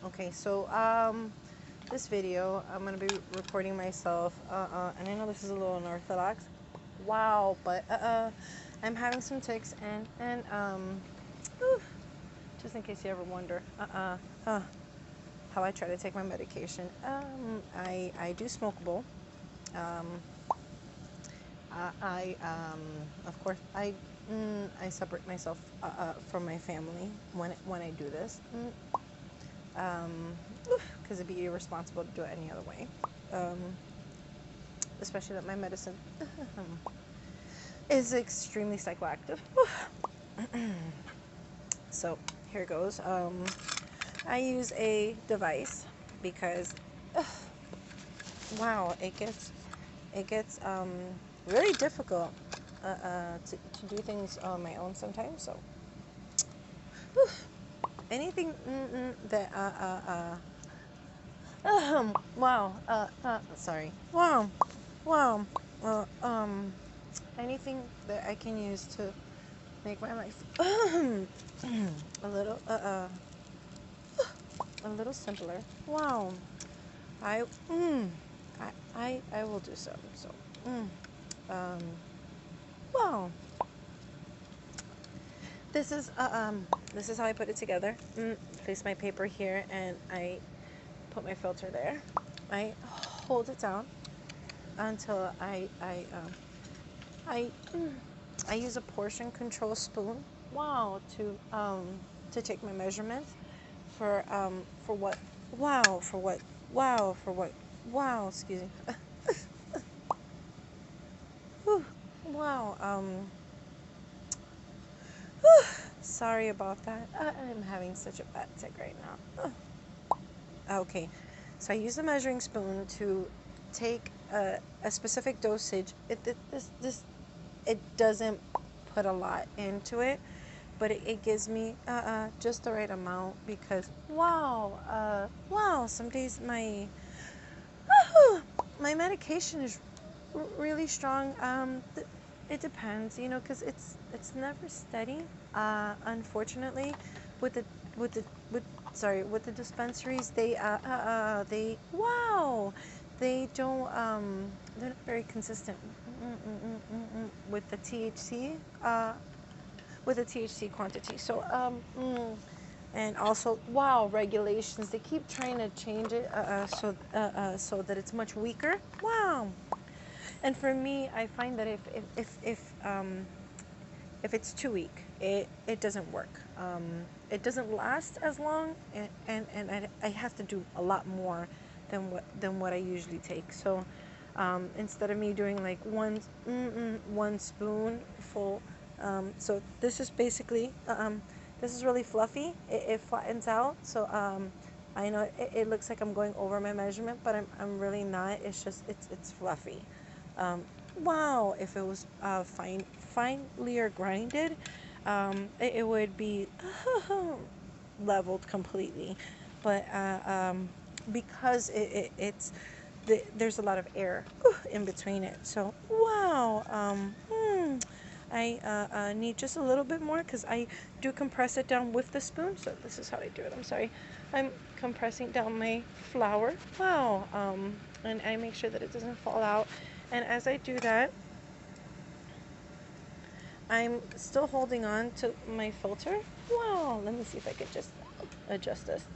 Okay, so this video I'm gonna be recording myself, and I know this is a little unorthodox. Wow, but I'm having some tics, and whew, just in case you ever wonder, how I try to take my medication. I do smoke a bowl. Um, of course, I separate myself from my family when I do this. Because it'd be irresponsible to do it any other way. Um, Especially that my medicine is extremely psychoactive. So here goes. I use a device because, wow, it gets really difficult to do things on my own sometimes. So anything that wow, sorry. Wow. Uh, um, Anything that I can use to make my life a little, a little simpler. Wow. I, mm, I will do so. So, um, wow. This is, this is how I put it together. Place my paper here, and I put my filter there. I hold it down until I I use a portion control spoon. Wow, to take my measurements for what? Wow, for what? Wow, for what? Wow, excuse me. Whew, wow. Whew, sorry about that. I'm having such a bad tic right now. Okay, so I use the measuring spoon to take a specific dosage. It doesn't put a lot into it, but it gives me just the right amount because wow, some days my medication is really strong. It depends, because it's never steady. Unfortunately, with the with the with the dispensaries, they wow, they don't they're not very consistent with the THC quantity. So and also wow, regulations, they keep trying to change it so that it's much weaker. Wow. And for me, I find that if it's too weak, it doesn't work. It doesn't last as long, and I have to do a lot more than what I usually take. So instead of me doing like one spoonful, so this is basically this is really fluffy. It flattens out, so I know it looks like I'm going over my measurement, but I'm really not. It's just it's fluffy. Wow, if it was finely or grinded, it would be leveled completely. But because there's a lot of air in between it, so wow. I need just a little bit more because I do compress it down with the spoon. So this is how I do it. I'm sorry. I'm compressing down my flour. Wow. And I make sure that it doesn't fall out. And as I do that, I'm still holding on to my filter. Wow. Let me see if I could just adjust this.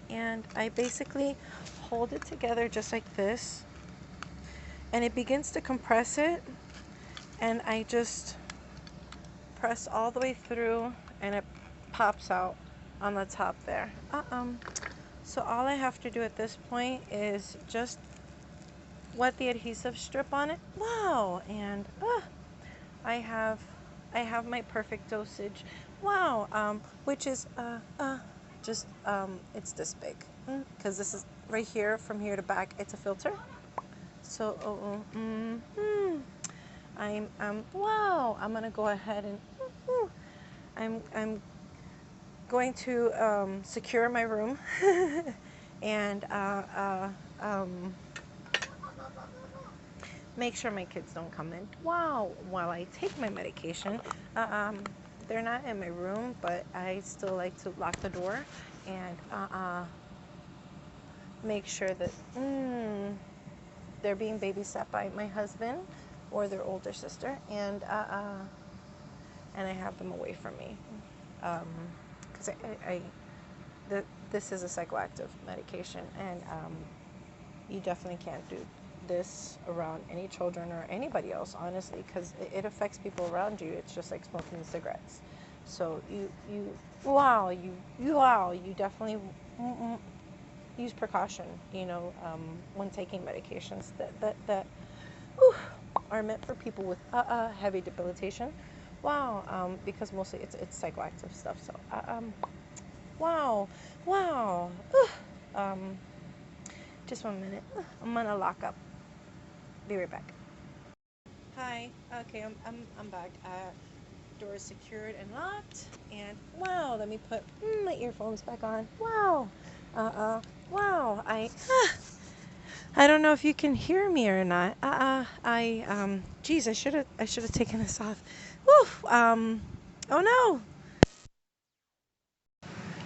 And I basically hold it together just like this. And it begins to compress it. And I just press all the way through, and it pops out on the top there. So all I have to do at this point is just wet the adhesive strip on it. Wow, and I have my perfect dosage. Wow, which is just it's this big because this is right here, from here to back. It's a filter. So I'm wow. I'm gonna go ahead and I'm going to secure my room and make sure my kids don't come in. Wow, while I take my medication, they're not in my room, but I still like to lock the door and make sure that they're being babysat by my husband or their older sister, and I have them away from me, because this is a psychoactive medication, and you definitely can't do this around any children or anybody else, honestly, because it affects people around you. It's just like smoking cigarettes. So you definitely use precaution, when taking medications that whew, are meant for people with heavy debilitation. Wow, because mostly it's psychoactive stuff. So wow, wow. Um, just 1 minute. I'm gonna lock up. Be right back. Hi. Okay, I'm back. Door is secured and locked. And wow, let me put my earphones back on. Wow. Wow. I don't know if you can hear me or not. Geez, I should have taken this off. Whew. Oh no.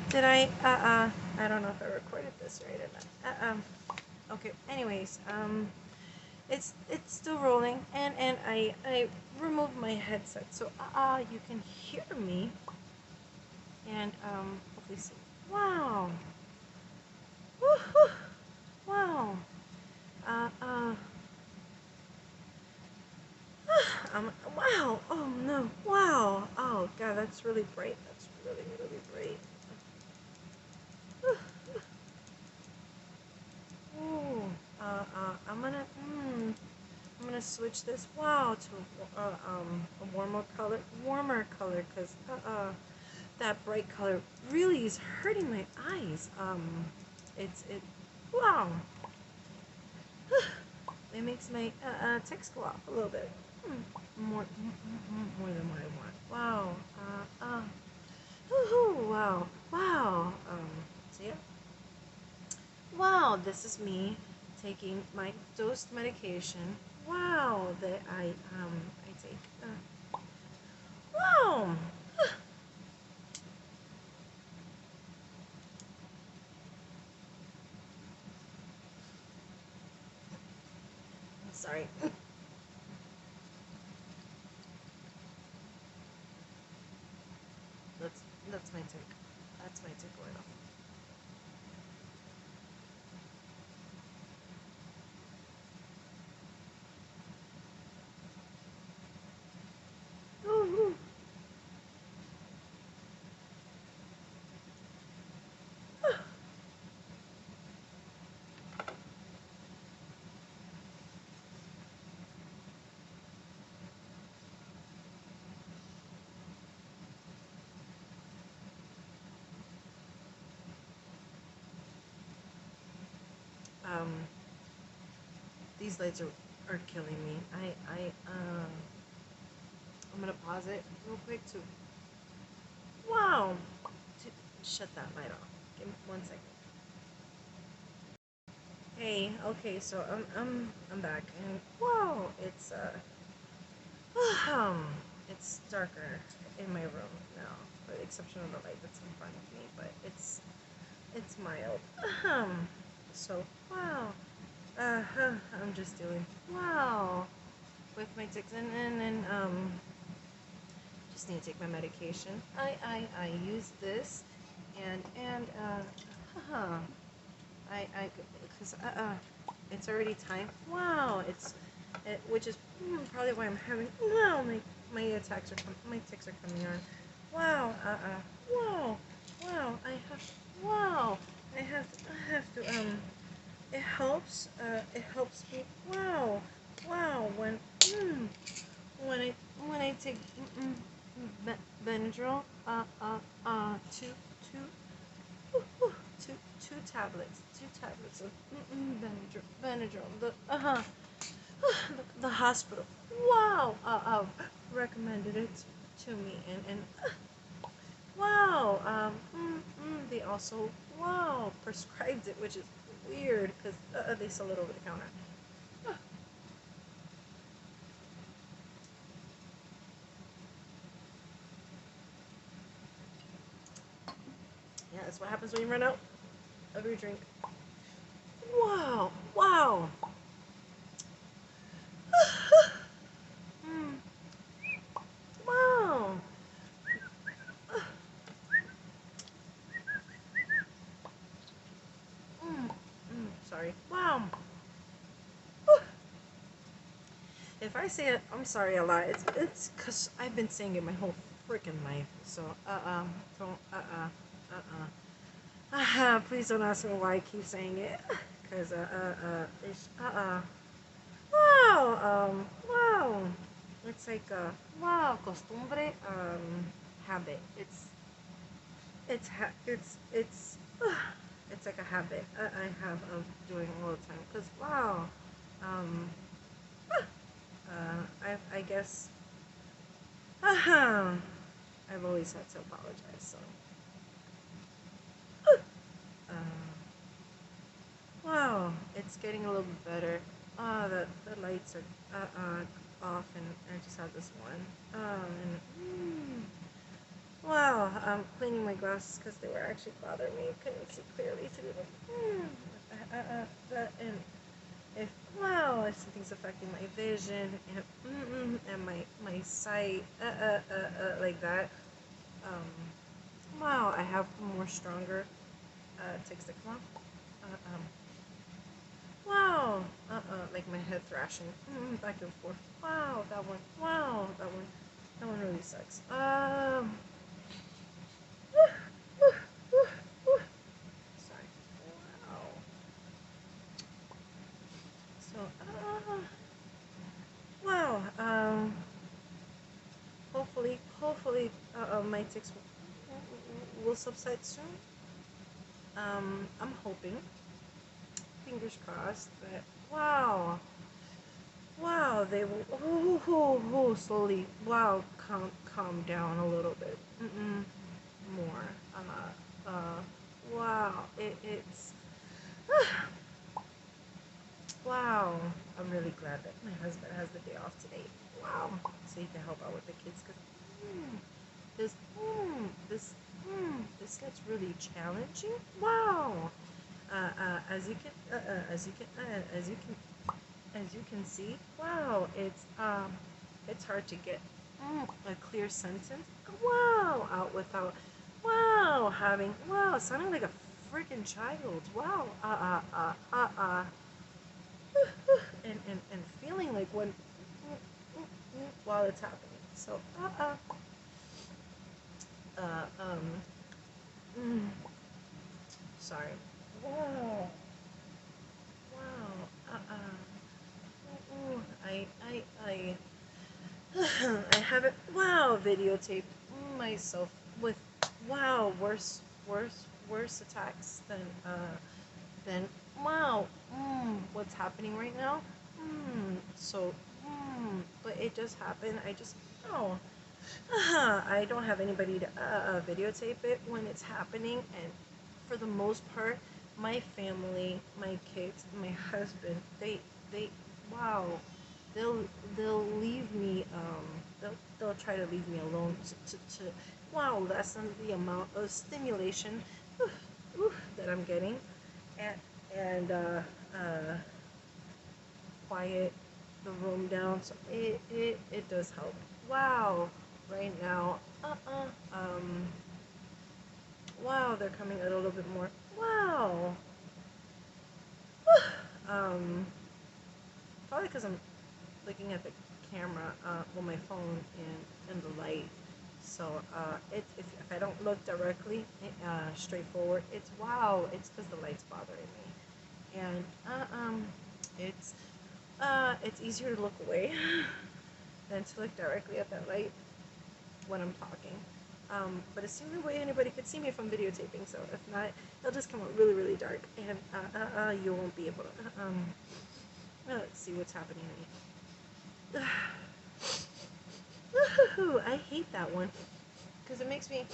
Did I don't know if I recorded this right or not. Okay. Anyways, it's still rolling, and I removed my headset, so you can hear me, and hopefully see. Wow. Woo-hoo. Wow. Uh, uh, wow. Oh no. Wow. Oh god, that's really bright. That's really, really bright. Ooh. I'm gonna switch this. Wow, to a warmer color, because that bright color really is hurting my eyes. It. Wow. It makes my tics go off a little bit. More than what I want. Wow. Wow. Wow. So yeah. Wow. This is me taking my dosed medication. Wow. That I take. Wow. Sorry. That's that's my tick. That's my tick oil. Ooh. Um, these lights are killing me. I'm gonna pause it real quick to. Wow. To shut that light off. Give me 1 second. Hey. Okay. So I'm back, and wow, it's darker in my room now, with the exception of the light that's in front of me. But it's mild. So wow. I'm just doing wow with my tics, and just need to take my medication. I use this, and because it's already time. Wow, which is probably why I'm having wow my attacks are my tics are coming on. Wow, wow, wow. Wow. I have to. It helps me. Wow, wow. When I take Benadryl, two two two tablets of Benadryl. The hospital. Wow, recommended it to me, and wow, they also wow prescribed it, which is weird because they sell it over the counter. Yeah, that's what happens when you run out of your drink. Wow, wow. Mm, wow. Sorry. Wow. If I say it, I'm sorry a lot. It's because I've been saying it my whole freaking life. So don't please don't ask me why I keep saying it. Cause it's wow wow. It's like wow costumbre habit. It's like a habit I have of doing all the time. Cause wow um I guess I've always had to apologize. So uh, wow, it's getting a little bit better. The lights are off, and I just have this one. Wow, I'm cleaning my glasses because they were actually bothering me. Couldn't see clearly through them. And if wow, if something's affecting my vision and my sight, like that. Wow, I have more stronger tics that come off. Wow, like my head thrashing back and forth. Wow, that one. Wow, that one really sucks. Sorry. Wow. So, wow. Hopefully, my tics will subside soon. I'm hoping. Fingers crossed. But wow, wow, they will. Slowly. Wow, calm down a little bit. More. Wow. It's. Wow. I'm really glad that my husband has the day off today. Wow. So he can help out with the kids because this this this gets really challenging. Wow. As you can see. Wow. It's hard to get a clear sentence. Wow. Out without. Wow. Having. Wow. Sounding like a freaking child. Wow. And feeling like when while it's happening. So uh um mm, sorry. Wow. Wow. I I haven't videotaped myself with worse attacks than what's happening right now. So but it just happened. I just oh I don't have anybody to videotape it when it's happening, and for the most part, my family, my kids, my husband, they wow, they'll they'll leave me they'll try to leave me alone to wow lessen the amount of stimulation that I'm getting, and and quiet the room down. So it does help. Wow, right now, um, wow, they're coming a little bit more. Wow, um, probably because I'm looking at the camera, my phone and the light. So if I don't look directly, straightforward, it's wow. It's because the light's bothering me, and it's it's easier to look away than to look directly at that light when I'm talking. But it's the only way anybody could see me if I'm videotaping. So if not, it'll just come out really, really dark, and you won't be able to see what's happening to me. I hate that one because it makes me.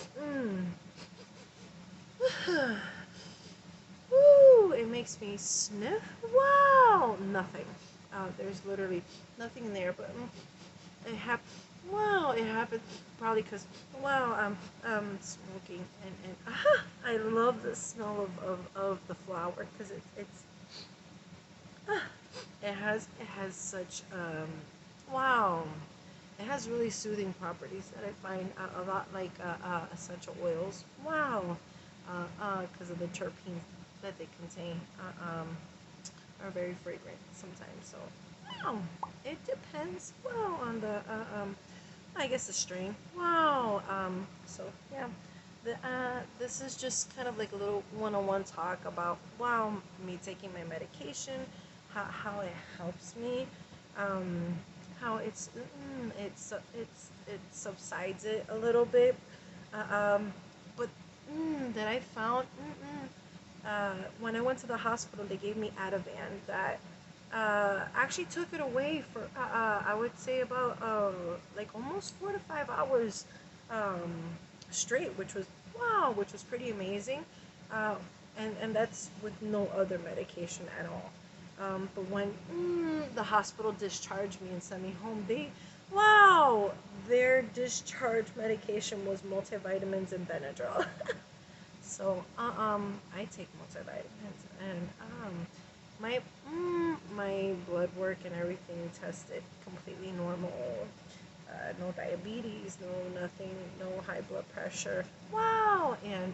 It makes me sniff. Wow, nothing. There's literally nothing in there, but it happened. Wow, it happened probably because wow, smoking and I love the smell of the flower because it's it has such wow. It has really soothing properties that I find a lot like essential oils. Wow, because of the terpenes that they contain, are very fragrant sometimes. So, wow, it depends. Well, on the I guess the strain. Wow. So yeah, this is just kind of like a little one-on-one talk about wow me taking my medication, how it helps me, um, how it subsides it a little bit, but that I found when I went to the hospital they gave me Ativan that actually took it away for I would say about like almost 4 to 5 hours um, straight, which was wow, which was pretty amazing, uh, and that's with no other medication at all. But when the hospital discharged me and sent me home, wow, their discharge medication was multivitamins and Benadryl. So, I take multivitamins, and my my blood work and everything tested completely normal. No diabetes, no nothing, no high blood pressure. Wow, and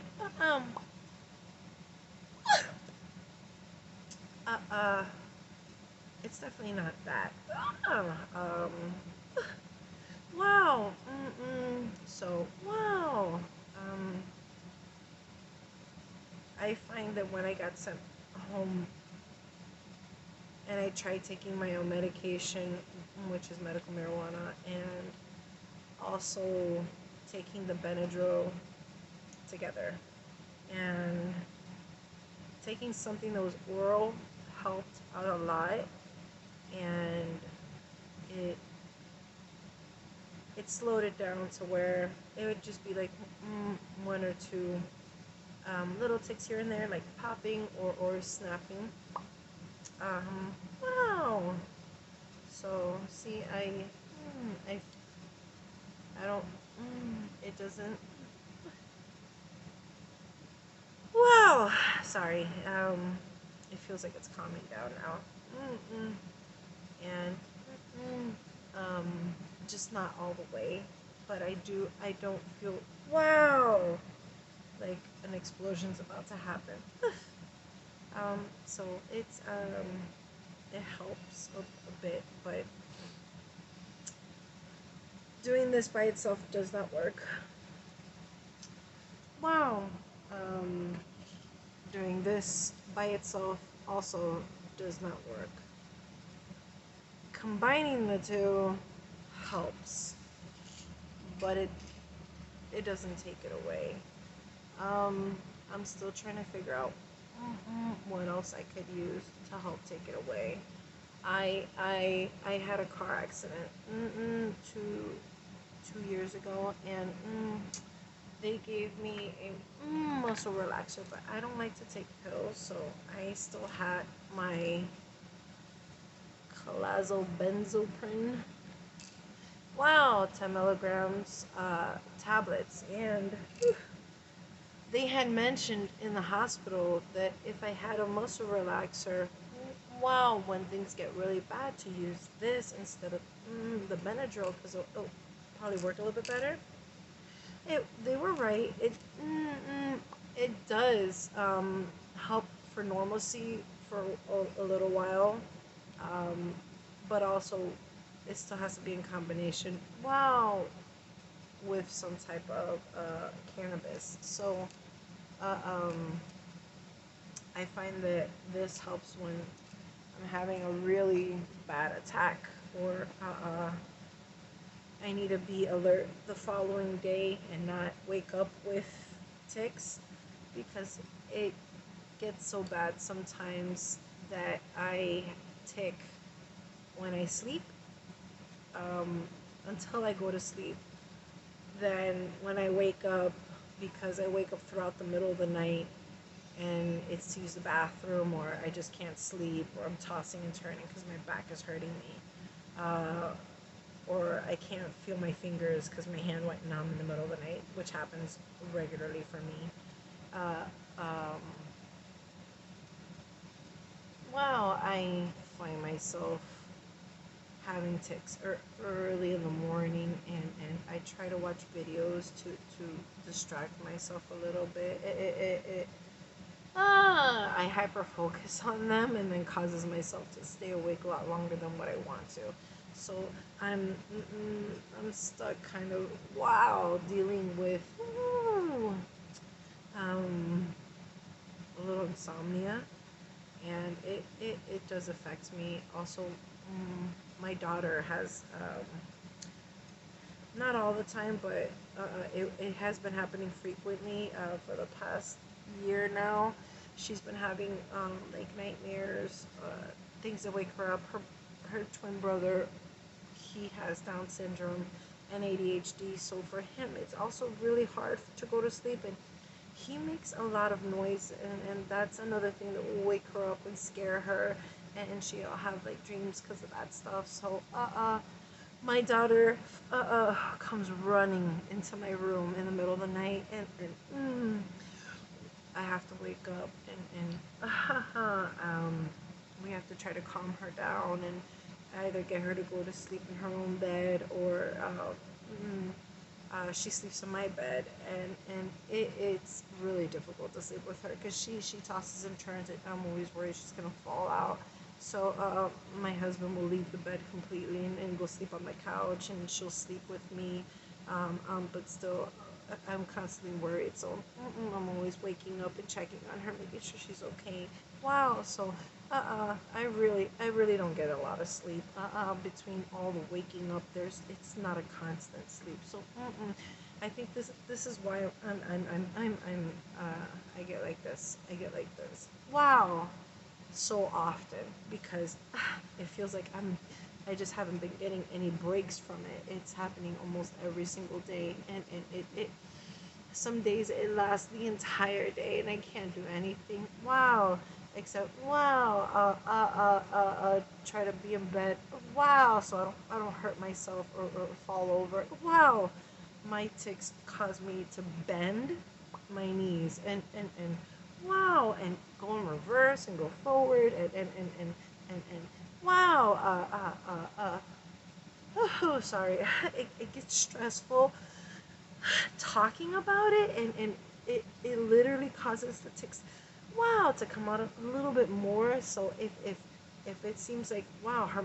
uh, uh, it's definitely not that. Um, wow. So wow. Um, I find that when I got sent home and I tried taking my own medication, which is medical marijuana, and also taking the Benadryl together, and taking something that was oral helped out a lot, and it it slowed it down to where it would just be like one or two little ticks here and there, like popping or snapping. Wow. So see, I I don't. It doesn't. Wow. Sorry. It feels like it's calming down now. Mm-mm. And um, just not all the way, but I do. I don't feel. Wow. Like an explosion's about to happen. So it helps a bit, but doing this by itself does not work. Wow. Um, Doing this by itself also does not work. Combining the two helps, but it doesn't take it away. I'm still trying to figure out what else I could use to help take it away. I had a car accident two years ago, and they gave me a muscle relaxer, but I don't like to take pills, so I still had my clozapine. Wow, 10 milligrams tablets, and they had mentioned in the hospital that if I had a muscle relaxer, wow, when things get really bad, to use this instead of the Benadryl because it'll probably work a little bit better. They were right. It does help for normalcy for a little while, um, but also it still has to be in combination. Wow, with some type of cannabis. So uh, um, I find that this helps when I'm having a really bad attack, or I need to be alert the following day and not wake up with tics, because it gets so bad sometimes that I tic when I sleep, um, until I go to sleep. Then when I wake up, because I wake up throughout the middle of the night and it's to use the bathroom, or I just can't sleep, or I'm tossing and turning because my back is hurting me, uh, or I can't feel my fingers because my hand went numb in the middle of the night, which happens regularly for me. Uh, um, wow, I find my myself having tics early in the morning, and I try to watch videos to distract myself a little bit. I hyper focus on them and then causes myself to stay awake a lot longer than what I want to. So I'm I'm stuck kind of dealing with um, a little insomnia, and it does affect me. Also, my daughter has not all the time, but it has been happening frequently for the past year now. She's been having like nightmares, things that wake her up. Her twin brother, he has Down syndrome and ADHD, so for him it's also really hard to go to sleep, and he makes a lot of noise, and that's another thing that will wake her up and scare her, and she'll have like dreams because of that stuff. So my daughter comes running into my room in the middle of the night, and I have to wake up, and we have to try to calm her down and either get her to go to sleep in her own bed, or she sleeps in my bed, and it's really difficult to sleep with her because she tosses and turns, and I'm always worried she's gonna fall out. So my husband will leave the bed completely and go sleep on the couch, and she'll sleep with me, but still I'm constantly worried. So I'm always waking up and checking on her, making sure she's okay. So I really don't get a lot of sleep. Between all the waking up, it's not a constant sleep. So I think this is why I get like this. I get like this. So often, because it feels like I just haven't been getting any breaks from it. It's happening almost every single day, and it some days it lasts the entire day, and I can't do anything. Except try to be in bed. So I don't hurt myself or fall over. My tics cause me to bend my knees, and go in reverse and go forward, and oh, sorry. It gets stressful talking about it, and it literally causes the tics to come out a little bit more. So if it seems like her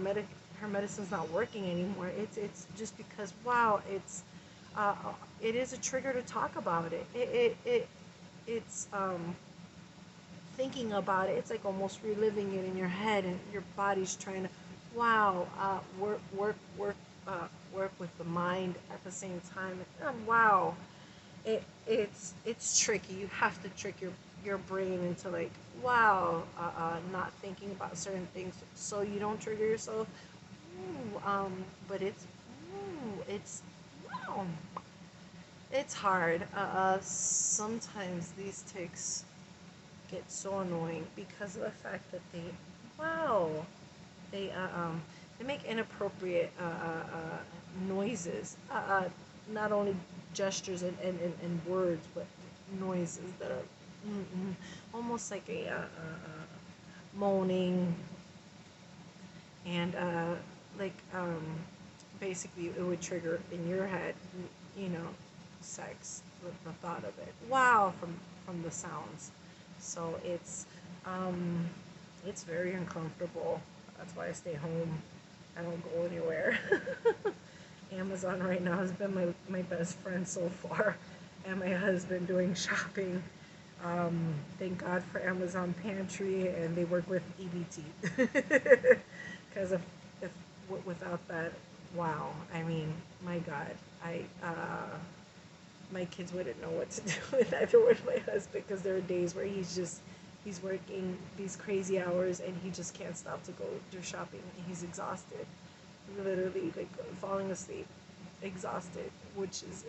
medicine's not working anymore, it's just because it's it is a trigger to talk about it. It's thinking about it. It's like almost reliving it in your head, and your body's trying to work with the mind at the same time. It's tricky. You have to trick your brain into like not thinking about certain things so you don't trigger yourself. But it's wow, it's hard. Sometimes these tics get so annoying because of the fact that wow they they make inappropriate noises. Not only gestures and words, but noises that are almost like a moaning, and like basically it would trigger in your head, you know, sex with the thought of it. From the sounds. So it's very uncomfortable. That's why I stay home. I don't go anywhere. Amazon right now has been my best friend so far, and my husband doing shopping. Thank God for Amazon Pantry, and they work with EBT. Because if without that, I mean, my God, my kids wouldn't know what to do, and neither would my husband, because there are days where he's working these crazy hours, and he just can't stop to go do shopping. He's exhausted, literally like falling asleep, exhausted, which is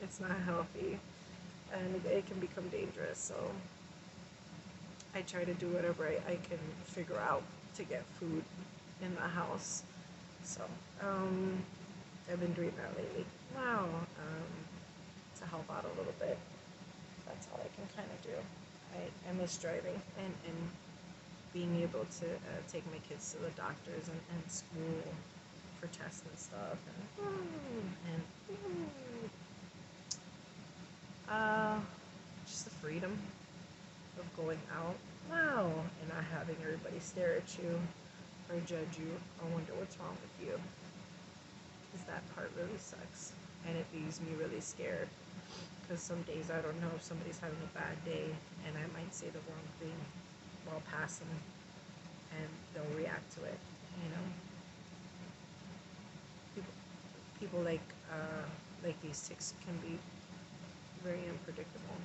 it's not healthy, and it can become dangerous. So I try to do whatever I can figure out to get food in the house. So I've been doing that lately. To help out a little bit. That's all I can kind of do. I miss driving, and being able to take my kids to the doctors and school for tests and stuff, and uh, just the freedom of going out, wow, and not having everybody stare at you or judge you or wonder what's wrong with you, because that part really sucks, and it leaves me really scared, because some days I don't know if somebody's having a bad day, and I might say the wrong thing while passing, and they'll react to it, you know. People like these tics can be very unpredictable.